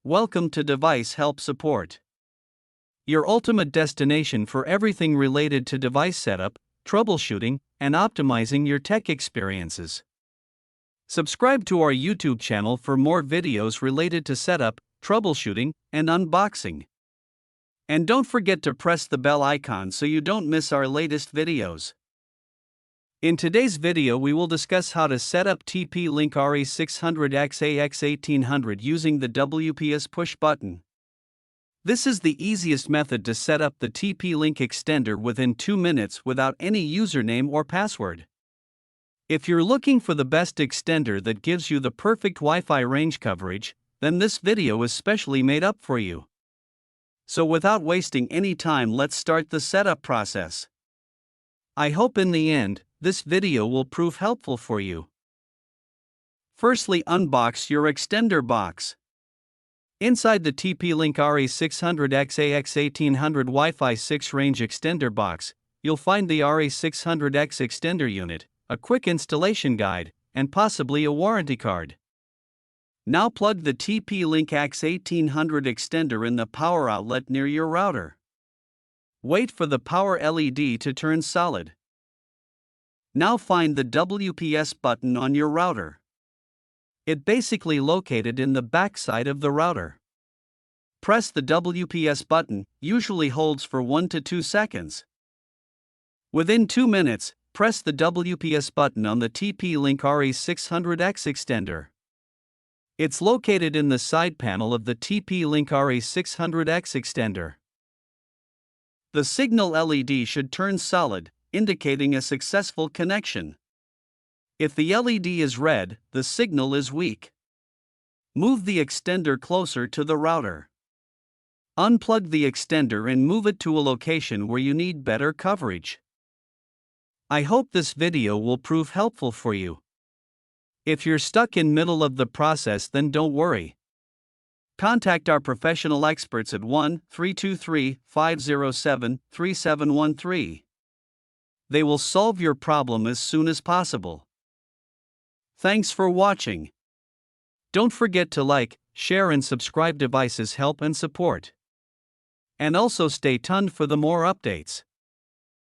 Welcome to Device Help Support, your ultimate destination for everything related to device setup, troubleshooting, and optimizing your tech experiences. Subscribe to our YouTube channel for more videos related to setup, troubleshooting, and unboxing. And don't forget to press the bell icon so you don't miss our latest videos. In today's video we will discuss how to set up TP-Link RE600X AX1800 using the WPS push button. This is the easiest method to set up the TP-Link extender within 2 minutes without any username or password. If you're looking for the best extender that gives you the perfect Wi-Fi range coverage, then this video is specially made up for you. So without wasting any time, let's start the setup process. I hope in the end, this video will prove helpful for you. Firstly, unbox your extender box. Inside the TP-Link RE600X AX1800 Wi-Fi 6 range extender box, you'll find the RE600X extender unit, a quick installation guide, and possibly a warranty card. Now plug the TP-Link AX1800 extender in the power outlet near your router. Wait for the power LED to turn solid. Now find the WPS button on your router. It's basically located in the back side of the router. Press the WPS button, usually holds for 1 to 2 seconds. Within 2 minutes, press the WPS button on the TP-Link RE600X extender. It's located in the side panel of the TP-Link RE600X extender. The signal LED should turn solid, indicating a successful connection. If the LED is red, the signal is weak. Move the extender closer to the router. Unplug the extender and move it to a location where you need better coverage. I hope this video will prove helpful for you. If you're stuck in middle of the process, then don't worry. Contact our professional experts at 1-323-507-3713. They will solve your problem as soon as possible. Thanks for watching. Don't forget to like, share and subscribe. Devices Help and Support. And also stay tuned for the more updates.